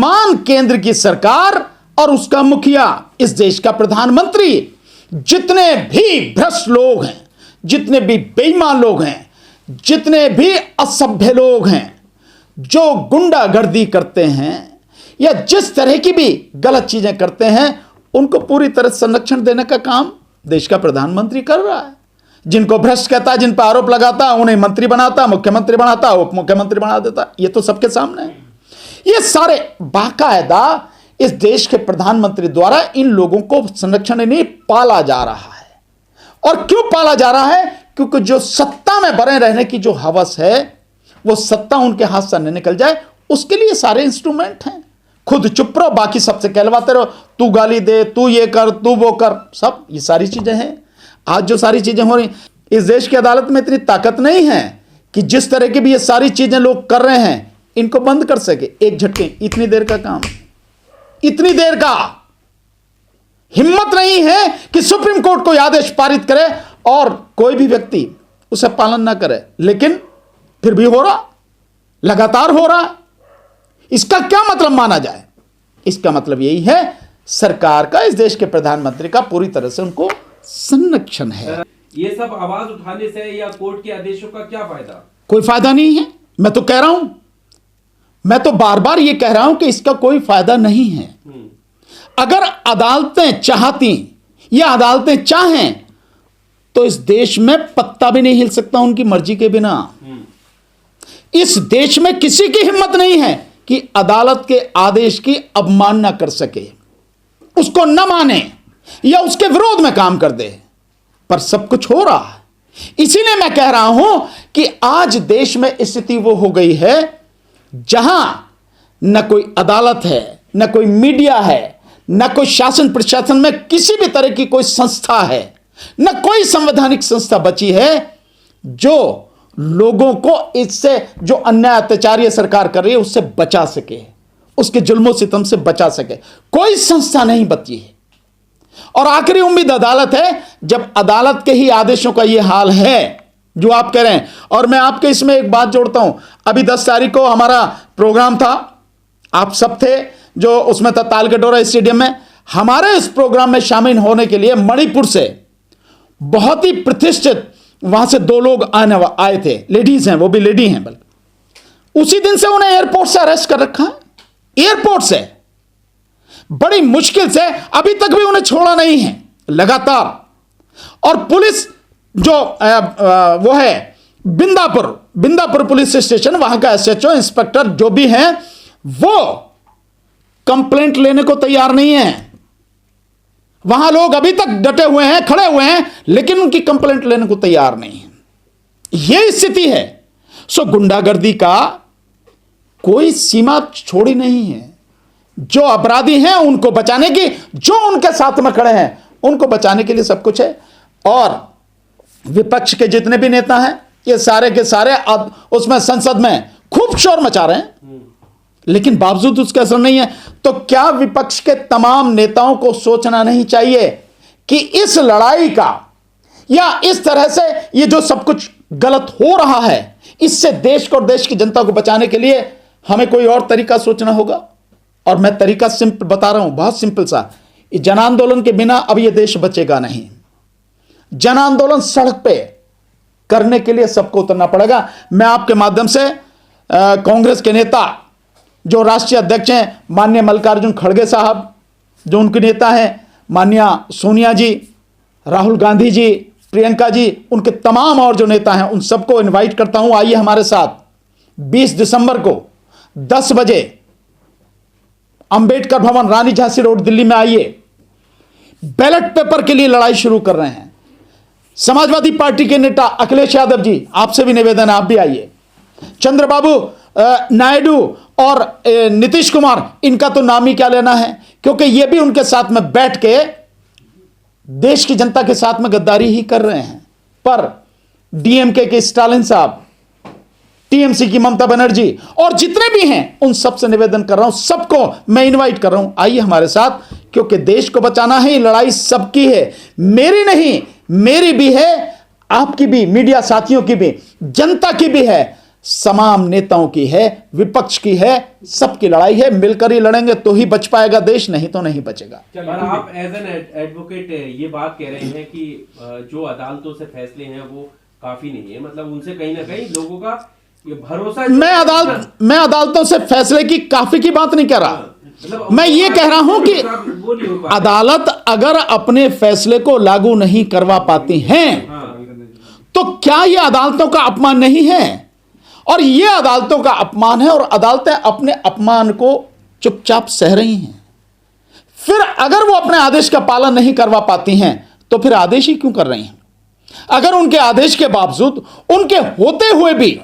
मान केंद्र की सरकार और उसका मुखिया, इस देश का प्रधानमंत्री, जितने भी भ्रष्ट लोग हैं, जितने भी बेईमान लोग हैं, जितने भी असभ्य लोग हैं, जो गुंडागर्दी करते हैं या जिस तरह की भी गलत चीजें करते हैं, उनको पूरी तरह संरक्षण देने का काम देश का प्रधानमंत्री कर रहा है। जिनको भ्रष्ट कहता है, जिन पर आरोप लगाता है, उन्हें मंत्री बनाता, मुख्यमंत्री बनाता, उप मुख्यमंत्री बना देता, ये तो सबके सामने है। ये सारे बाकायदा इस देश के प्रधानमंत्री द्वारा इन लोगों को संरक्षण नहीं पाला जा रहा है। और क्यों पाला जा रहा है? क्योंकि जो सत्ता में बने रहने की जो हवस है, वो सत्ता उनके हाथ से न निकल जाए, उसके लिए सारे इंस्ट्रूमेंट हैं। खुद चुप रहो, बाकी सबसे कहलवाते रहो, तू गाली दे, तू ये कर, तू वो कर, सब ये सारी चीजें हैं। आज जो सारी चीजें हो रही, इस देश की अदालत में इतनी ताकत नहीं है कि जिस तरह की भी ये सारी चीजें लोग कर रहे हैं, इनको बंद कर सके एक झटके। इतनी देर का काम, इतनी देर का हिम्मत नहीं है कि सुप्रीम कोर्ट कोई आदेश पारित करे और कोई भी व्यक्ति उसे पालन ना करे, लेकिन फिर भी हो रहा, लगातार हो रहा। इसका क्या मतलब माना जाए? इसका मतलब यही है सरकार का, इस देश के प्रधानमंत्री का पूरी तरह से उनको संरक्षण है। ये सब आवाज उठाने से या कोर्ट के आदेशों का क्या फायदा? कोई फायदा नहीं है। मैं तो कह रहा हूं, मैं तो बार बार ये कह रहा हूं कि इसका कोई फायदा नहीं है। अगर अदालतें चाहती या अदालतें चाहें तो इस देश में पत्ता भी नहीं हिल सकता उनकी मर्जी के बिना। इस देश में किसी की हिम्मत नहीं है कि अदालत के आदेश की अवमानना कर सके, उसको न माने या उसके विरोध में काम कर दे, पर सब कुछ हो रहा है। इसीलिए मैं कह रहा हूं कि आज देश में स्थिति वो हो गई है जहां न कोई अदालत है, न कोई मीडिया है, न कोई शासन प्रशासन में किसी भी तरह की कोई संस्था है, न कोई संवैधानिक संस्था बची है जो लोगों को इससे, जो अन्याय अत्याचार ये सरकार कर रही है, उससे बचा सके, उसके जुल्मों सितम से बचा सके। कोई संस्था नहीं बची है। और आखिरी उम्मीद अदालत है। जब अदालत के ही आदेशों का ये हाल है जो आप कह रहे हैं, और मैं आपके इसमें एक बात जोड़ता हूं, अभी 10 तारीख को हमारा प्रोग्राम था, आप सब थे जो उसमें था, तालकटोरा स्टेडियम में। हमारे इस प्रोग्राम में शामिल होने के लिए मणिपुर से बहुत ही प्रतिष्ठित वहां से 2 लोग आए थे, लेडीज हैं, वो भी लेडी हैं, बल्कि उसी दिन से उन्हें एयरपोर्ट से अरेस्ट कर रखा है। एयरपोर्ट से बड़ी मुश्किल से, अभी तक भी उन्हें छोड़ा नहीं है लगातार। और पुलिस जो वो है बिंदापुर पुलिस स्टेशन, वहां का एसएचओ, इंस्पेक्टर जो भी हैं, वो कंप्लेंट लेने को तैयार नहीं है। वहां लोग अभी तक डटे हुए हैं, खड़े हुए हैं, लेकिन उनकी कंप्लेंट लेने को तैयार नहीं है। यह स्थिति है। सो गुंडागर्दी का कोई सीमा छोड़ी नहीं है। जो अपराधी हैं उनको बचाने की, जो उनके साथ में खड़े हैं उनको बचाने के लिए सब कुछ है। और विपक्ष के जितने भी नेता हैं, ये सारे के सारे अब उसमें संसद में खूब शोर मचा रहे हैं, लेकिन बावजूद उसका असर नहीं है। तो क्या विपक्ष के तमाम नेताओं को सोचना नहीं चाहिए कि इस लड़ाई का, या इस तरह से ये जो सब कुछ गलत हो रहा है, इससे देश को और देश की जनता को बचाने के लिए हमें कोई और तरीका सोचना होगा। और मैं तरीका सिंपल बता रहा हूं, बहुत सिंपल सा। जन आंदोलन के बिना अब यह देश बचेगा नहीं। जन आंदोलन सड़क पे करने के लिए सबको उतरना पड़ेगा। मैं आपके माध्यम से कांग्रेस के नेता जो राष्ट्रीय अध्यक्ष हैं माननीय मल्लिकार्जुन खड़गे साहब, जो उनके नेता हैं माननीय सोनिया जी, राहुल गांधी जी, प्रियंका जी, उनके तमाम और जो नेता हैं, उन सबको इनवाइट करता हूं, आइए हमारे साथ 20 दिसंबर को 10 बजे अंबेडकर भवन, रानी झांसी रोड, दिल्ली में आइए। बैलेट पेपर के लिए लड़ाई शुरू कर रहे हैं। समाजवादी पार्टी के नेता अखिलेश यादव जी, आपसे भी निवेदन है, आप भी आइए। चंद्रबाबू नायडू और नीतीश कुमार, इनका तो नाम ही क्या लेना है, क्योंकि ये भी उनके साथ में बैठ के देश की जनता के साथ में गद्दारी ही कर रहे हैं। पर डीएमके के स्टालिन साहब, टीएमसी की ममता बनर्जी और जितने भी हैं, उन सबसे निवेदन कर रहा हूं, सबको मैं इनवाइट कर रहा हूं, आइए हमारे साथ, क्योंकि देश को बचाना है। ये लड़ाई सबकी है, मेरी नहीं, मेरी भी है, आपकी भी, मीडिया साथियों की भी, जनता की भी है। तमाम नेताओं की है, विपक्ष की है, सबकी लड़ाई है। मिलकर ही लड़ेंगे तो ही बच पाएगा देश, नहीं तो नहीं बचेगा। पर आप एज एन एडवोकेट ये बात कह रहे हैं कि जो अदालतों से फैसले हैं वो काफी नहीं है, मतलब उनसे कहीं ना कहीं लोगों का ये भरोसा। मैं अदालतों से फैसले की काफी की बात नहीं कह रहा, मैं ये कह रहा हूं कि अदालत अगर अपने फैसले को लागू नहीं करवा पाती हैं तो क्या यह अदालतों का अपमान नहीं है? और यह अदालतों का अपमान है, और अदालतें अपने अपमान को चुपचाप सह रही हैं। फिर अगर वो अपने आदेश का पालन नहीं करवा पाती हैं तो फिर आदेश ही क्यों कर रही हैं? अगर उनके आदेश के बावजूद, उनके होते हुए भी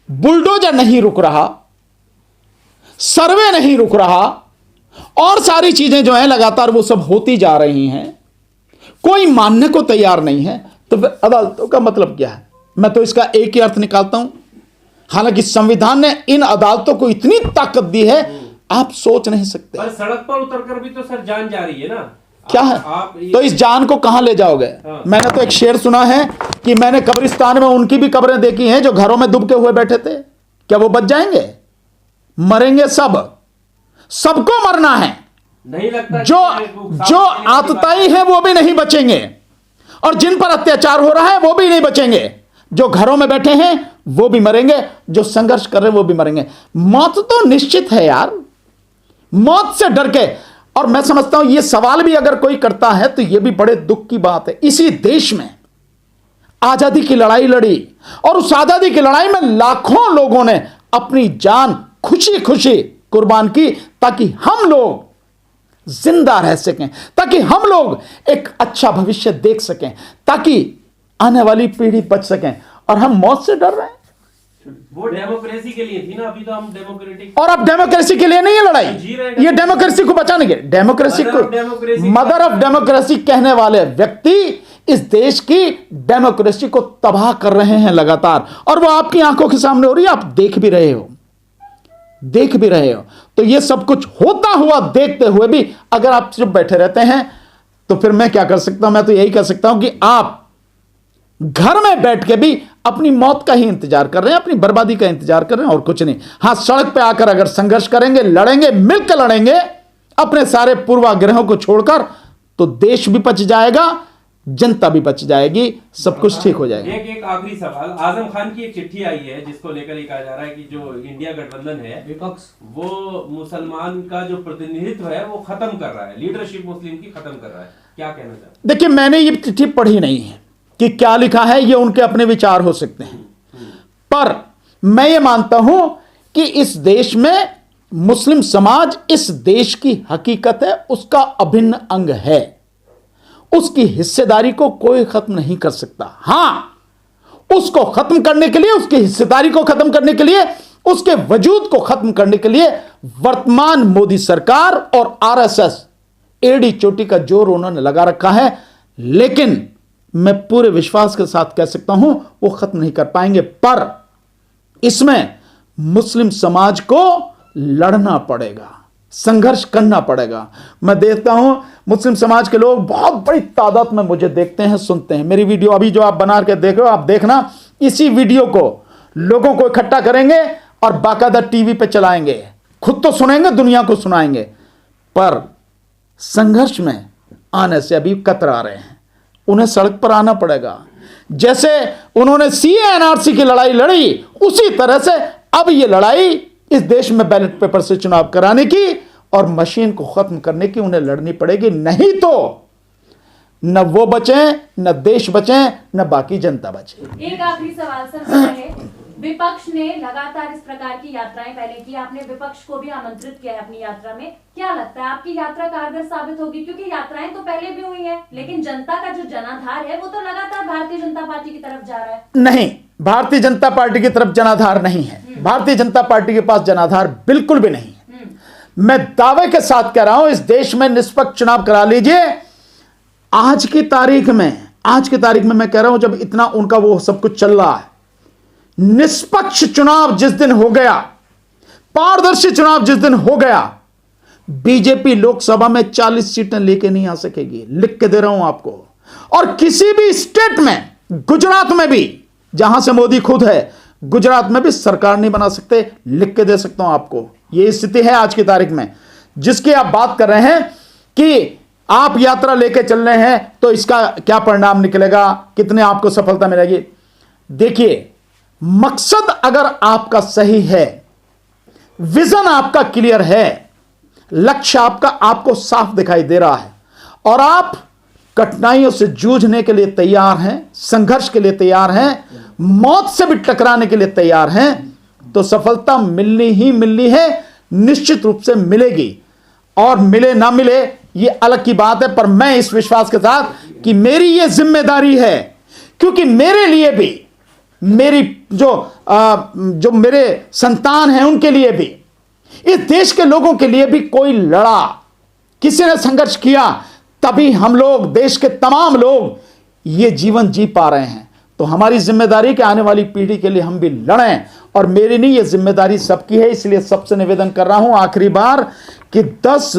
बुलडोजर नहीं रुक रहा, सर्वे नहीं रुक रहा, और सारी चीजें जो हैं लगातार वो सब होती जा रही हैं, कोई मानने को तैयार नहीं है, तो फिर अदालतों का मतलब क्या है? मैं तो इसका एक ही अर्थ निकालता हूं, हालांकि संविधान ने इन अदालतों को इतनी ताकत दी है आप सोच नहीं सकते। पर सड़क पर उतरकर भी तो सर जान जा रही है ना, क्या है? तो इस जान को कहां ले जाओगे? मैंने तो एक शेर सुना है कि मैंने कब्रिस्तान में उनकी भी कब्रें देखी हैं जो घरों में दुबके हुए बैठे थे। क्या वो बच जाएंगे? मरेंगे सब, सबको मरना है। नहीं लगता जो आतताई है वो भी नहीं बचेंगे, और जिन पर अत्याचार हो रहा है वो भी नहीं बचेंगे। जो घरों में बैठे हैं वो भी मरेंगे, जो संघर्ष कर रहे हैं वो भी मरेंगे। मौत तो निश्चित है यार, मौत से डर के। और मैं समझता हूं ये सवाल भी अगर कोई करता है तो यह भी बड़े दुख की बात है। इसी देश में आजादी की लड़ाई लड़ी, और उस आजादी की लड़ाई में लाखों लोगों ने अपनी जान खुशी खुशी कुर्बान की ताकि हम लोग जिंदा रह सकें, ताकि हम लोग एक अच्छा भविष्य देख सकें, ताकि आने वाली पीढ़ी बच सकें। और हम मौत से डर रहे हैं। वो डेमोक्रेसी के लिए थी ना, अभी तो हम डेमोक्रेटिक। और अब डेमोक्रेसी के लिए नहीं है लड़ाई, ये डेमोक्रेसी को बचाने के, डेमोक्रेसी को, मदर ऑफ डेमोक्रेसी कहने वाले व्यक्ति इस देश की डेमोक्रेसी को तबाह कर रहे हैं लगातार, और वो आपकी आंखों के सामने हो रही है, आप देख भी रहे हो, देख भी रहे हो। तो ये सब कुछ होता हुआ देखते हुए भी अगर आप चुप बैठे रहते हैं तो फिर मैं क्या कर सकता हूं? मैं तो यही कर सकता हूं कि आप घर में बैठ के भी अपनी मौत का ही इंतजार कर रहे हैं, अपनी बर्बादी का इंतजार कर रहे हैं, और कुछ नहीं। हां, सड़क पे आकर अगर संघर्ष करेंगे, लड़ेंगे, मिलकर लड़ेंगे अपने सारे पूर्वाग्रहों को छोड़कर, तो देश भी बच जाएगा, जनता भी बच जाएगी, सब कुछ ठीक हो जाएगा। एक आखिरी सवाल, आजम खान की एक चिट्ठी आई है जिसको लेकर ये कहा जा रहा है कि जो इंडिया गठबंधन है विपक्ष, वो मुसलमान का जो प्रतिनिधित्व है वो खत्म कर रहा है, लीडरशिप मुस्लिम की खत्म कर रहा है। क्या कहना चाहते हैं? देखिए, मैंने ये चिट्ठी पढ़ी नहीं है कि क्या लिखा है, ये उनके अपने विचार हो सकते हैं, पर मैं ये मानता हूं कि इस देश में मुस्लिम समाज इस देश की हकीकत है, उसका अभिन्न अंग है, उसकी हिस्सेदारी को कोई खत्म नहीं कर सकता। हां, उसको खत्म करने के लिए, उसकी हिस्सेदारी को खत्म करने के लिए, उसके वजूद को खत्म करने के लिए वर्तमान मोदी सरकार और आरएसएस एड़ी चोटी का जोर उन्होंने लगा रखा है, लेकिन मैं पूरे विश्वास के साथ कह सकता हूं वो खत्म नहीं कर पाएंगे। पर इसमें मुस्लिम समाज को लड़ना पड़ेगा, संघर्ष करना पड़ेगा। मैं देखता हूं मुस्लिम समाज के लोग बहुत बड़ी तादाद में मुझे देखते हैं, सुनते हैं। मेरी वीडियो अभी जो आप बना के देख रहे हो, आप देखना, इसी वीडियो को लोगों को इकट्ठा करेंगे और बाकायदा टीवी पे चलाएंगे, खुद तो सुनेंगे, दुनिया को सुनाएंगे। पर संघर्ष में आने से अभी कतरा रहे हैं, उन्हें सड़क पर आना पड़ेगा। जैसे उन्होंने सीए एनआरसी की लड़ाई लड़ी, उसी तरह से अब यह लड़ाई इस देश में बैलेट पेपर से चुनाव कराने की और मशीन को खत्म करने की उन्हें लड़नी पड़ेगी, नहीं तो न वो बचे, न देश बचे, न बाकी जनता बचे। एक आखिरी सवाल सर, विपक्ष ने लगातार इस प्रकार की यात्राएं पहले की, आपने विपक्ष को भी आमंत्रित किया है अपनी यात्रा में, क्या लगता है आपकी यात्रा कारगर साबित होगी? क्योंकि यात्राएं तो पहले भी हुई हैं, लेकिन जनता का जो जनाधार है वो तो लगातार भारतीय जनता पार्टी की तरफ जा रहा है। नहीं, भारतीय जनता पार्टी की तरफ जनाधार नहीं है, भारतीय जनता पार्टी के पास जनाधार बिल्कुल भी नहीं है। मैं दावे के साथ कह रहा हूं, इस देश में निष्पक्ष चुनाव करा लीजिए। आज की तारीख में मैं कह रहा हूं, जब इतना उनका वो सब कुछ चल रहा है, निष्पक्ष चुनाव जिस दिन हो गया, पारदर्शी चुनाव जिस दिन हो गया, बीजेपी लोकसभा में 40 सीटें लेके नहीं आ सकेगी, लिख के दे रहा हूं आपको। और किसी भी स्टेट में, गुजरात में भी, जहां से मोदी खुद है, गुजरात में भी सरकार नहीं बना सकते, लिख के दे सकता हूं आपको। ये स्थिति है आज की तारीख में, जिसकी आप बात कर रहे हैं कि आप यात्रा लेके चल रहे हैं तो इसका क्या परिणाम निकलेगा, कितने आपको सफलता मिलेगी। देखिए, मकसद अगर आपका सही है, विजन आपका क्लियर है, लक्ष्य आपको साफ दिखाई दे रहा है और आप कठिनाइयों से जूझने के लिए तैयार हैं, संघर्ष के लिए तैयार हैं, मौत से भी टकराने के लिए तैयार हैं, तो सफलता मिलनी ही मिलनी है, निश्चित रूप से मिलेगी। और मिले ना मिले ये अलग की बात है, पर मैं इस विश्वास के साथ कि मेरी ये जिम्मेदारी है, क्योंकि मेरे लिए भी, मेरी जो मेरे संतान हैं उनके लिए भी, इस देश के लोगों के लिए भी कोई लड़ा, किसी ने संघर्ष किया, तभी हम लोग, देश के तमाम लोग ये जीवन जी पा रहे हैं। तो हमारी जिम्मेदारी कि आने वाली पीढ़ी के लिए हम भी लड़ें, और मेरी नहीं, ये जिम्मेदारी सबकी है। इसलिए सबसे निवेदन कर रहा हूं आखिरी बार कि 20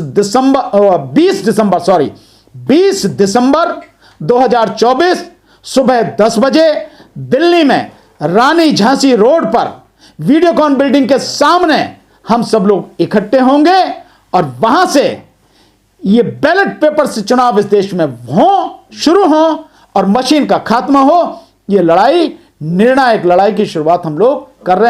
दिसंबर 2024 सुबह 10 बजे दिल्ली में रानी झांसी रोड पर वीडियोकॉन बिल्डिंग के सामने हम सब लोग इकट्ठे होंगे, और वहां से ये बैलेट पेपर से चुनाव इस देश में शुरू हो और मशीन का खात्मा हो। ये लड़ाई, निर्णायक लड़ाई की शुरुआत हम लोग कर रहे हैं।